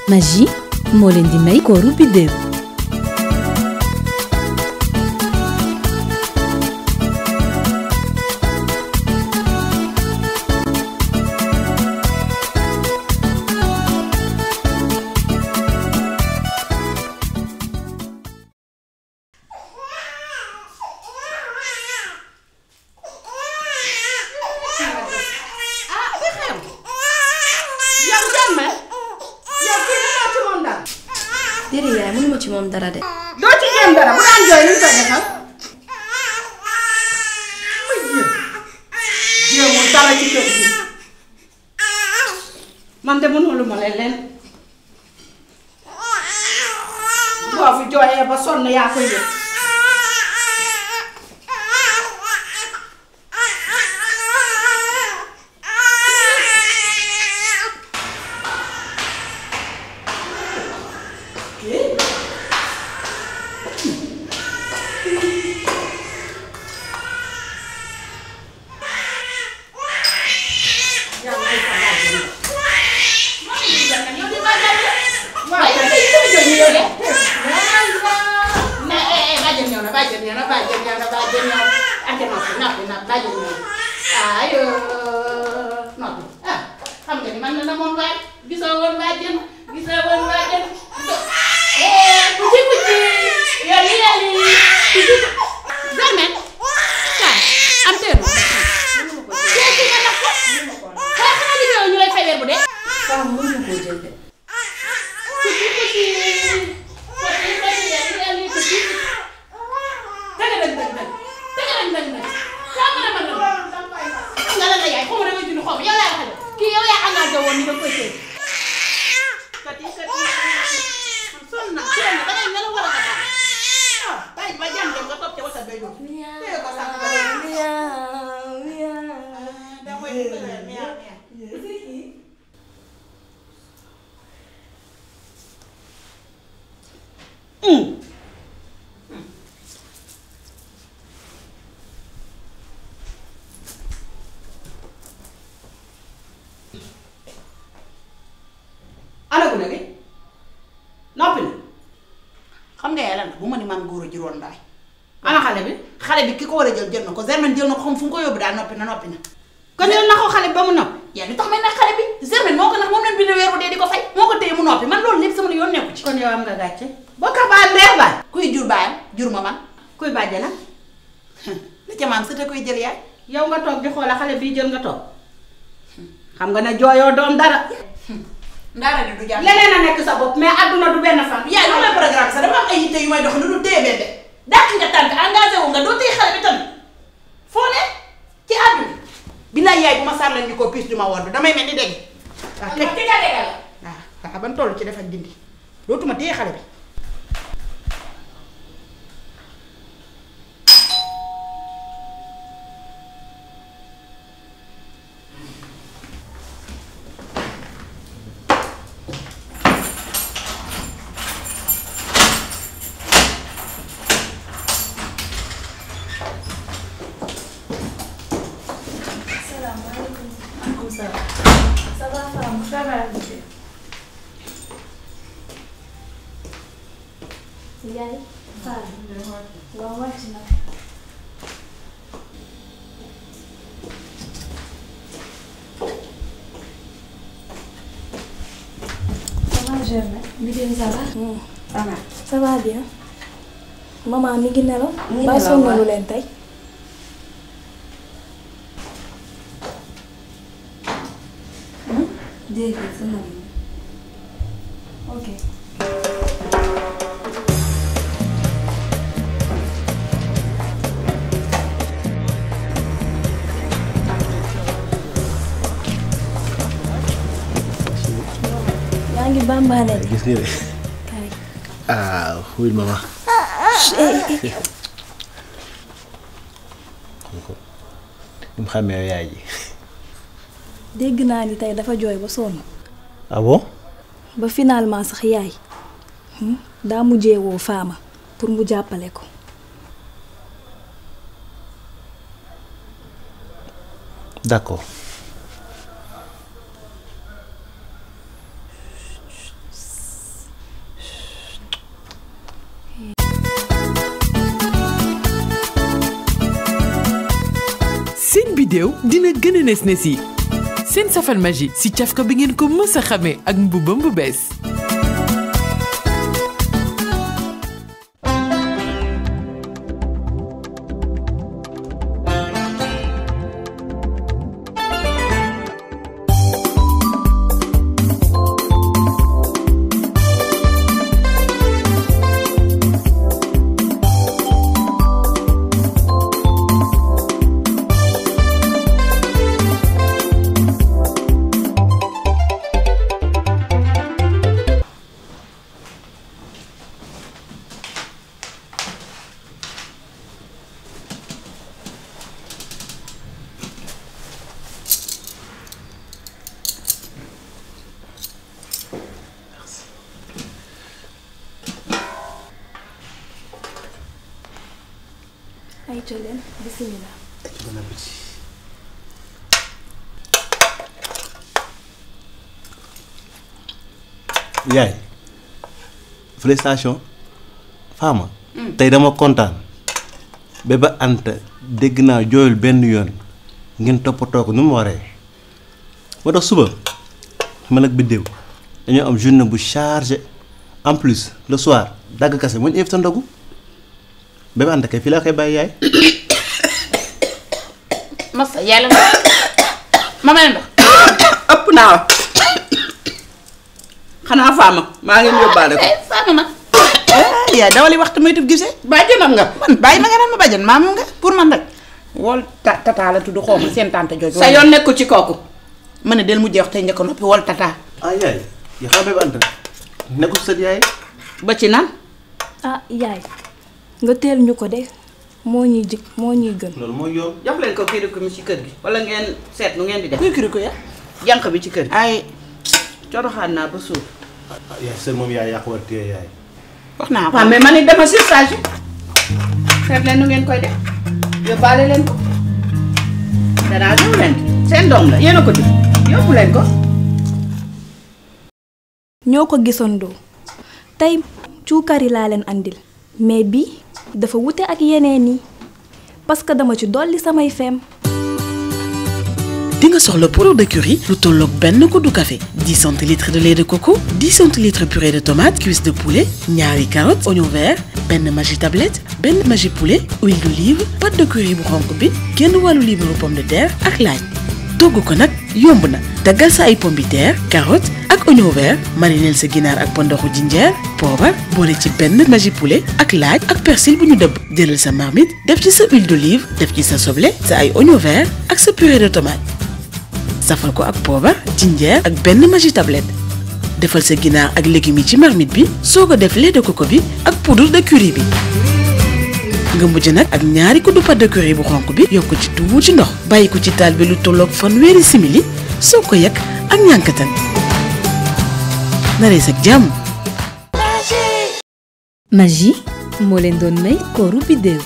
Magie moo leen di may kooru biddéew. déedéet yaay mënuma ci moom dara de. doo ci jéem dara bu daan jooy lu ñu koy defal. jéemul dara ci kër gi. man de mënulu ma leen. boo fi jooyee ba sonn yaa koy yëg. xam nga ni man la moom waay gisoo woon waa jën kuci yow li kuci Germaine kaay am teenu ci nga nax ko xanaa liggéeyoo ñu lay fay weer bu dee Femme mënuñu koo jël de. xam nga yàlla bu ma ni maam góor a juróon daay ana xale bi ki ko war a jël na ko Germaine jël na ko xam fu mu ko yóbbu daal noppi na kon yow naxoo xale bi ba mu noppi. yaa li tax may nag xale bi Germaine moo ko nax moom leen bind weer bu dee di ko fay moo ko téye mu noppi man loolu lépp sama yoon nekku ci. kon yow am nga gàcce. boo ko baal ndee baal. kuy jur baayam jur ma man kuy bàjje nag. li ca maam sëte koy jël yaay. yow nga toog di xoola xale bii jël nga toog xam nga ne jooyoo doom dara. ndaara di du jàmm leneen a nekk sa bopp mais adduna du benn fan. yaay loolu la programme sax dama am ay yitte yu may dox lu dul téye benn dàq nga tànk engagé wu nga doo téye xale bi tamit foo ne ci àdduna billaay yaay bu ma sar leen di ko piis du ma wodd damay mel ni dégg waaw teg ci la waaw ban toll ci def ak dindi dootuma téye xale bi. Ça va femme. Ça va. Yaay. waaw wàcc na. Ça va Germaine. Mbigéen ça va. Ça va. Ça va bien. maman mi ngi nelaw. mi ngi ba nelaw sonnalu leen tey. déedéet sama bi. ok. yaa ngi bambaane de. gis nga de. kay. ah wuyul mama. mu xamee yaay ji. dégg naa ni tey dafa jooy ba sonn. ah bon. ba finalement sax yaay daa mujjee woo Fama pour mu jàppale ko. d'accord. biddéew dina gën a nes yi seen safal magie si cafka bi ngeen ko mës a xamee ak mbubam bu bees. ay coleen bismillah. Bon appétit. yaay félicitation Fama. tey dama kontaan Bébé Anta dégg naa jooyul benn yoon ngeen toppatoo ko nu mu waree moo tax suba man ak Biddéew dañoo am journée bu chargé en plus le soir dagg kase moo ñu invité ndogu Bébé Anta kay fii laa koy bàyyi yaay. Massa yàlla nga ma may ndox. ëpp naa xanaa Fama maa ngi yóbbaale ko. Fama nag. yaay dawali waxtu muy tub gisee. bàjjanam nga man bàyyi ma nga naan ma bàjjan maamam nga pour man rek. wol tata la tudd xaw ma seen tante jooju. sa yoon nekkul ci kooku. ma ne del mujjee wax tey njëkk a noppi wol tata. ah yaay yi xam Bébé Anta nekkul sët yaay. ba ci nan. ah yaay nga teel ñu ko de moo ñuy jig moo ñuy gën. loolu mooy yoon. jox leen ko kiriku mi ci kër gi. wala ngeen seet nu ngeen di def. kuy kiriku ya. jànq bi ci kër gi. ay coroxaan naa ba suuf. yaay sër moom yaay yàq war téye yaay. wax naa ko. waaw mais man it dama sur stage seet leen nu ngeen koy def yóbbaale leen ko danaa jox leen seen doom la yéen a ko di yóbbu leen ko. ñoo ko gisandoo tey cuukari laa leen andil mais bi dafa wute ak yeneen yi parce que dama ci dolli samay feem. di nga soxla poudre de curry lu tolloog benn kuddu café 10 centilitres de lait de coco 10 centilitres purée de tomate cuisse de poulet ñaari carottes oignon vert benn magi tablette benn magi poulet huile d'olive pâte de curry bu xonk bi genn wàllu libre pomme de terre ak laaj togg ko nag yomb na daggal sa ay pomme de terre carotte ak oignon vert marinel sa ginaar ak pondoxu jinjeer poobar boole ci benn magi poulet ak laaj ak persil bu ñu dëbb jëlal sa marmite def ci sa huile d'olive def ci sa soble sa ay oignon vert ak sa purée de tomate safal ko ak poobar jinjeer ak benn magi tablette defal sa ginaar ak légumes yi ci marmite bi soo ko def lait de coco bi ak poudre de curry bi nga mujj nag ak ñaari kuddu pâte de curry bu xonk bi yokk ci tuuti ndox bàyyi ko ci taal bi lu tolloog fanweeri simili soo ko yekk ak ñànkatan na rees ak jàmm. Magie moo leen doon may kooru Biddéew.